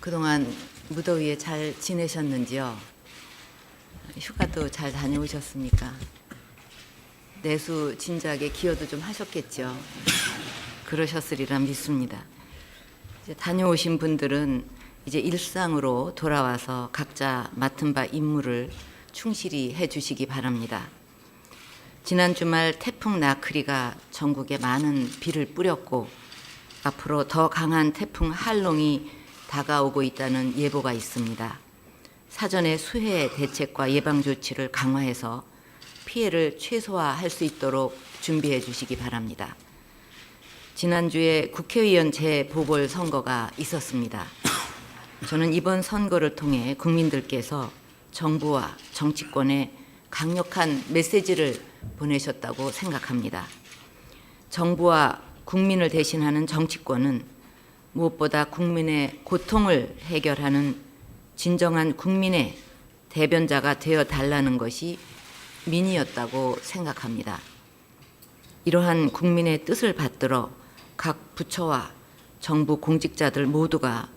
그동안 무더위에 잘 지내셨는지요? 휴가도 잘 다녀오셨습니까? 내수 진작에 기여도 좀 하셨겠죠? 그러셨으리라 믿습니다. 이제 다녀오신 분들은 이제 일상으로 돌아와서 각자 맡은 바 임무를 충실히 해주시기 바랍니다. 지난 주말 태풍 나크리가 전국에 많은 비를 뿌렸고 앞으로 더 강한 태풍 할롱이 다가오고 있다는 예보가 있습니다. 사전에 수해 대책과 예방 조치를 강화해서 피해를 최소화할 수 있도록 준비해 주시기 바랍니다. 지난주에 국회의원 재보궐선거가 있었습니다. 저는 이번 선거를 통해 국민들께서 정부와 정치권에 강력한 메시지를 보내셨다고 생각합니다. 정부와 국민을 대신하는 정치권은 무엇보다 국민의 고통을 해결하는 진정한 국민의 대변자가 되어 달라는 것이 민의였다고 생각합니다. 이러한 국민의 뜻을 받들어 각 부처와 정부 공직자들 모두가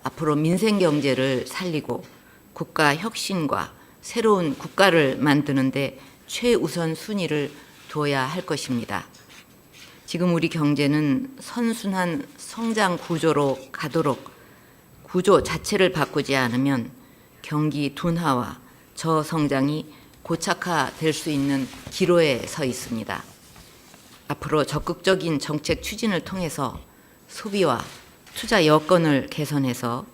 앞으로 민생 경제를 살리고 국가 혁신과 새로운 국가를 만드는 데 최우선 순위를 둬야 할 것입니다. 지금 우리 경제는 선순환 성장 구조로 가도록 구조 자체를 바꾸지 않으면 경기 둔화와 저성장이 고착화될 수 있는 기로에 서 있습니다. 앞으로 적극적인 정책 추진을 통해서 소비와 투자 여건을 개선해서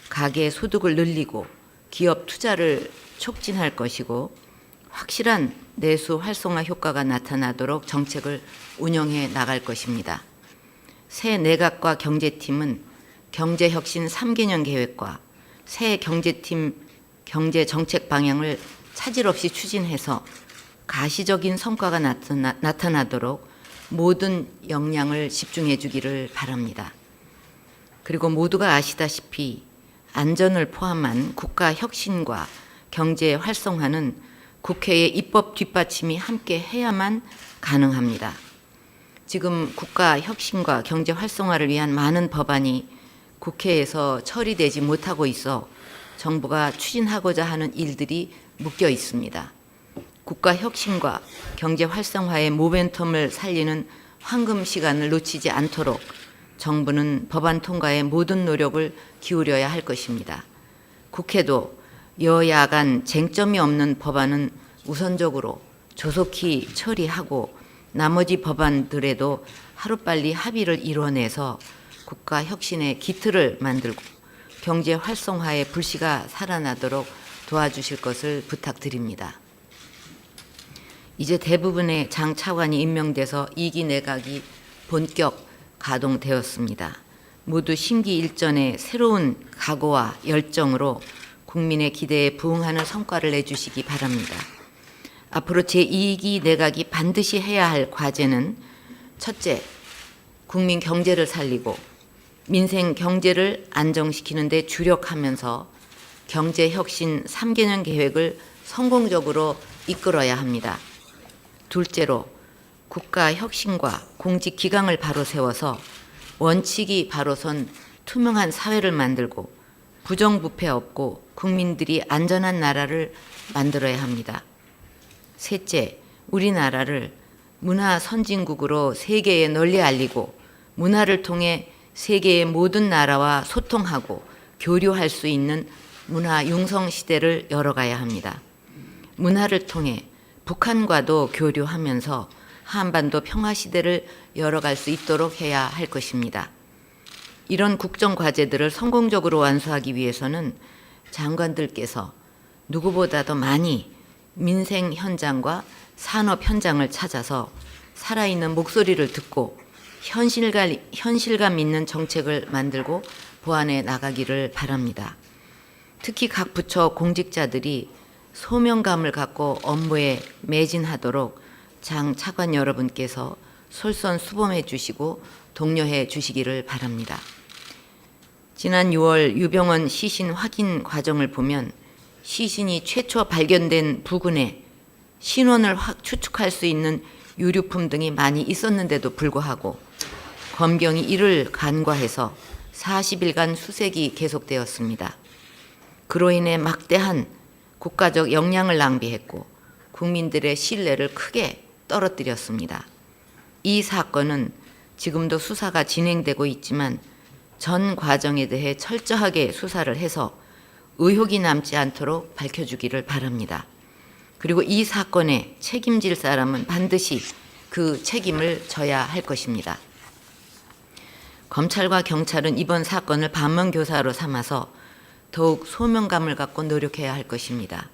가계 소득을 늘리고 기업 투자를 촉진할 것이고 확실한 내수 활성화 효과가 나타나도록 정책을 운영해 나갈 것입니다. 새 내각과 경제팀은 경제혁신 3개년 계획과 새 경제팀 경제정책 방향을 차질 없이 추진해서 가시적인 성과가 나타나도록 모든 역량을 집중해 주기를 바랍니다. 그리고 모두가 아시다시피 안전을 포함한 국가 혁신과 경제 활성화는 국회의 입법 뒷받침이 함께 해야만 가능합니다. 지금 국가 혁신과 경제 활성화를 위한 많은 법안이 국회에서 처리되지 못하고 있어 정부가 추진하고자 하는 일들이 묶여 있습니다. 국가 혁신과 경제 활성화의 모멘텀을 살리는 황금 시간을 놓치지 않도록 정부는 법안 통과에 모든 노력을 기울여야 할 것입니다. 국회도 여야 간 쟁점이 없는 법안은 우선적으로 조속히 처리하고 나머지 법안들에도 하루빨리 합의를 이뤄내서 국가 혁신의 기틀을 만들고 경제 활성화의 불씨가 살아나도록 도와주실 것을 부탁드립니다. 이제 대부분의 장 차관이 임명돼서 2기 내각이 본격 가동되었습니다. 모두 심기일전의 새로운 각오와 열정으로 국민의 기대에 부응하는 성과를 내주시기 바랍니다. 앞으로 제2기 내각이 반드시 해야 할 과제는 첫째, 국민 경제를 살리고 민생 경제를 안정시키는 데 주력하면서 경제혁신 3개년 계획을 성공적으로 이끌어야 합니다. 둘째로 국가 혁신과 공직 기강을 바로 세워서 원칙이 바로 선 투명한 사회를 만들고 부정부패 없고 국민들이 안전한 나라를 만들어야 합니다. 셋째, 우리나라를 문화 선진국으로 세계에 널리 알리고 문화를 통해 세계의 모든 나라와 소통하고 교류할 수 있는 문화 융성 시대를 열어가야 합니다. 문화를 통해 북한과도 교류하면서 한반도 평화 시대를 열어갈 수 있도록 해야 할 것입니다. 이런 국정 과제들을 성공적으로 완수하기 위해서는 장관들께서 누구보다도 많이 민생 현장과 산업 현장을 찾아서 살아있는 목소리를 듣고 현실감 있는 정책을 만들고 보완해 나가기를 바랍니다. 특히 각 부처 공직자들이 소명감을 갖고 업무에 매진하도록 장 차관 여러분께서 솔선수범해 주시고 독려해 주시기를 바랍니다. 지난 6월 유병언 시신 확인 과정을 보면 시신이 최초 발견된 부근에 신원을 추측할 수 있는 유류품 등이 많이 있었는데도 불구하고 검경이 이를 간과해서 40일간 수색이 계속되었습니다. 그로 인해 막대한 국가적 역량을 낭비했고 국민들의 신뢰를 크게 떨어뜨렸습니다. 이 사건은 지금도 수사가 진행되고 있지만 전 과정에 대해 철저하게 수사를 해서 의혹이 남지 않도록 밝혀주기를 바랍니다. 그리고 이 사건에 책임질 사람은 반드시 그 책임을 져야 할 것입니다. 검찰과 경찰은 이번 사건을 반면교사로 삼아서 더욱 소명감을 갖고 노력해야 할 것입니다.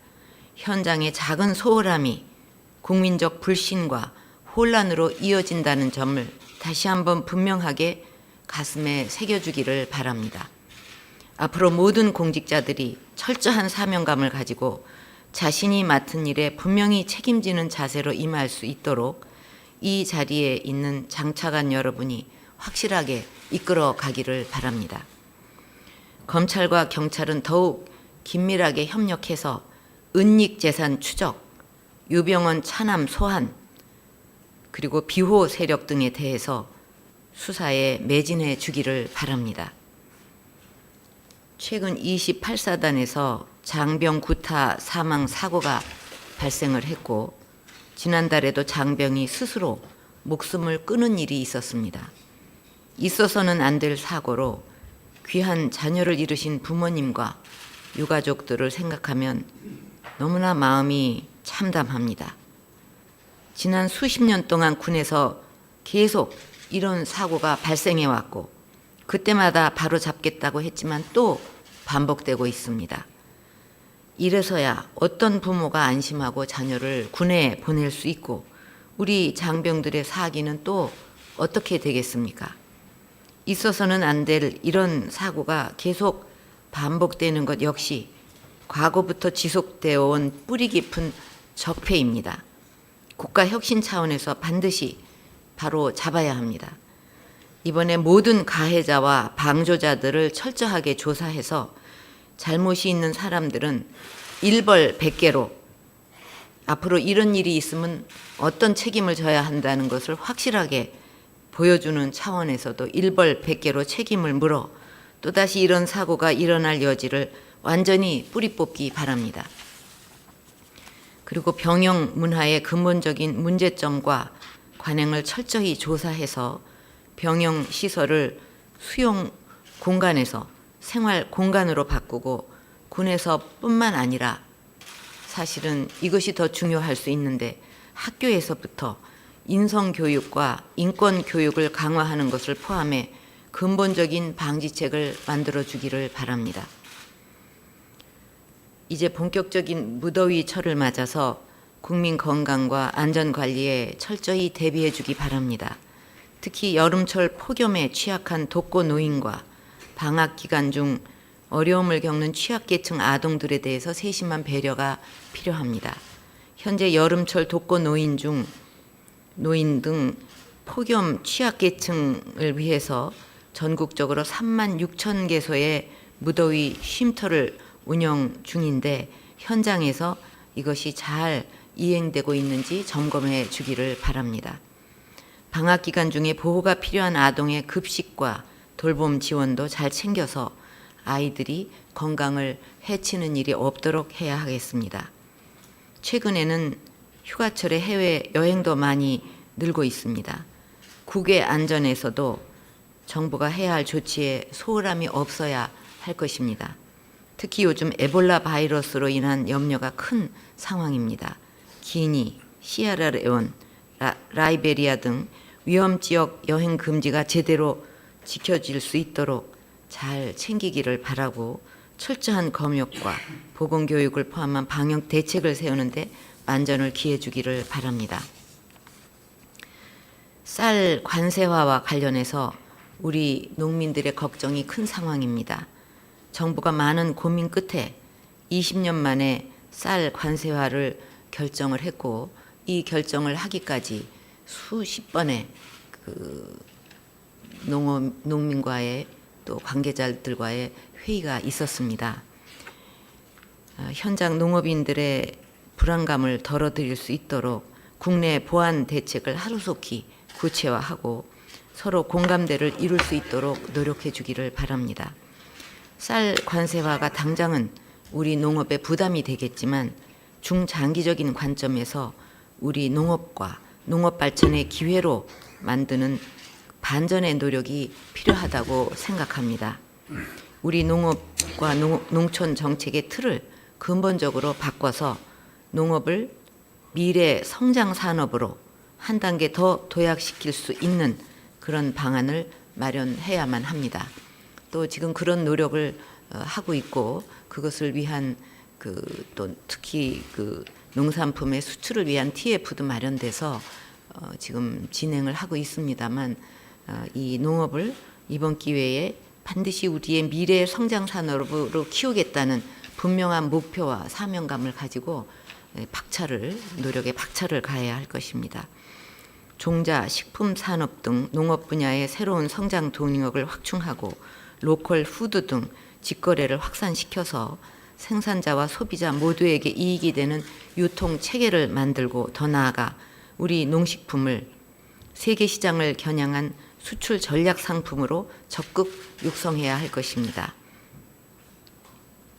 현장의 작은 소홀함이 국민적 불신과 혼란으로 이어진다는 점을 다시 한번 분명하게 가슴에 새겨주기를 바랍니다. 앞으로 모든 공직자들이 철저한 사명감을 가지고 자신이 맡은 일에 분명히 책임지는 자세로 임할 수 있도록 이 자리에 있는 장차관 여러분이 확실하게 이끌어 가기를 바랍니다. 검찰과 경찰은 더욱 긴밀하게 협력해서 은닉재산 추적, 유병언 차남 소환, 그리고 비호 세력 등에 대해서 수사에 매진해 주기를 바랍니다. 최근 28사단에서 장병 구타 사망 사고가 발생을 했고 지난달에도 장병이 스스로 목숨을 끊은 일이 있었습니다. 있어서는 안 될 사고로 귀한 자녀를 잃으신 부모님과 유가족들을 생각하면 너무나 마음이 참담합니다. 지난 수십 년 동안 군에서 계속 이런 사고가 발생해 왔고 그때마다 바로 잡겠다고 했지만 또 반복되고 있습니다. 이래서야 어떤 부모가 안심하고 자녀를 군에 보낼 수 있고 우리 장병들의 사기는 또 어떻게 되겠습니까? 있어서는 안 될 이런 사고가 계속 반복되는 것 역시 과거부터 지속되어 온 뿌리 깊은 적폐입니다. 국가 혁신 차원에서 반드시 바로 잡아야 합니다. 이번에 모든 가해자와 방조자들을 철저하게 조사해서 잘못이 있는 사람들은 일벌백계로 앞으로 이런 일이 있으면 어떤 책임을 져야 한다는 것을 확실하게 보여주는 차원에서도 일벌백계로 책임을 물어 또다시 이런 사고가 일어날 여지를 완전히 뿌리 뽑기 바랍니다. 그리고 병영 문화의 근본적인 문제점과 관행을 철저히 조사해서 병영 시설을 수용 공간에서 생활 공간으로 바꾸고 군에서 뿐만 아니라 사실은 이것이 더 중요할 수 있는데 학교에서부터 인성교육과 인권교육을 강화하는 것을 포함해 근본적인 방지책을 만들어주기를 바랍니다. 이제 본격적인 무더위철을 맞아서 국민 건강과 안전관리에 철저히 대비해 주기 바랍니다. 특히 여름철 폭염에 취약한 독거 노인과 방학 기간 중 어려움을 겪는 취약계층 아동들에 대해서 세심한 배려가 필요합니다. 현재 여름철 독거 노인 등 폭염 취약계층을 위해서 전국적으로 36,000개소의 무더위 쉼터를 운영 중인데 현장에서 이것이 잘 이행되고 있는지 점검해 주기를 바랍니다. 방학 기간 중에 보호가 필요한 아동의 급식과 돌봄 지원도 잘 챙겨서 아이들이 건강을 해치는 일이 없도록 해야 하겠습니다. 최근에는 휴가철에 해외 여행도 많이 늘고 있습니다. 국외 안전에서도 정부가 해야 할 조치에 소홀함이 없어야 할 것입니다. 특히 요즘 에볼라 바이러스로 인한 염려가 큰 상황입니다. 기니, 시에라레온, 라이베리아 등 위험지역 여행 금지가 제대로 지켜질 수 있도록 잘 챙기기를 바라고 철저한 검역과 보건교육을 포함한 방역 대책을 세우는데 만전을 기해 주기를 바랍니다. 쌀 관세화와 관련해서 우리 농민들의 걱정이 큰 상황입니다. 정부가 많은 고민 끝에 20년 만에 쌀 관세화를 결정을 했고 이 결정을 하기까지 수십 번의 농민과의 또 관계자들과의 회의가 있었습니다. 현장 농업인들의 불안감을 덜어드릴 수 있도록 국내 보완 대책을 하루속히 구체화하고 서로 공감대를 이룰 수 있도록 노력해 주기를 바랍니다. 쌀 관세화가 당장은 우리 농업에 부담이 되겠지만 중장기적인 관점에서 우리 농업과 농업 발전의 기회로 만드는 반전의 노력이 필요하다고 생각합니다. 우리 농업과 농촌 정책의 틀을 근본적으로 바꿔서 농업을 미래 성장 산업으로 한 단계 더 도약시킬 수 있는 그런 방안을 마련해야만 합니다. 또 지금 그런 노력을 하고 있고 그것을 위한 또 특히 농산품의 수출을 위한 TF도 마련돼서 지금 진행을 하고 있습니다만 이 농업을 이번 기회에 반드시 우리의 미래 성장 산업으로 키우겠다는 분명한 목표와 사명감을 가지고 노력에 박차를 가해야 할 것입니다. 종자, 식품 산업 등 농업 분야의 새로운 성장 동력을 확충하고 로컬 푸드 등 직거래를 확산시켜서 생산자와 소비자 모두에게 이익이 되는 유통 체계를 만들고 더 나아가 우리 농식품을 세계 시장을 겨냥한 수출 전략 상품으로 적극 육성해야 할 것입니다.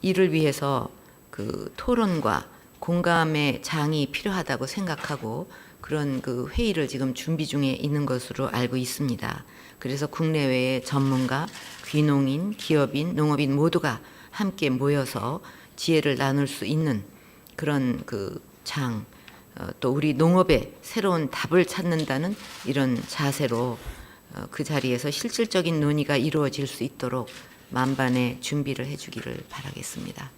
이를 위해서 토론과 공감의 장이 필요하다고 생각하고 그런 회의를 지금 준비 중에 있는 것으로 알고 있습니다. 그래서 국내외의 전문가, 귀농인, 기업인, 농업인 모두가 함께 모여서 지혜를 나눌 수 있는 그런 또 우리 농업의 새로운 답을 찾는다는 이런 자세로 그 자리에서 실질적인 논의가 이루어질 수 있도록 만반의 준비를 해주기를 바라겠습니다.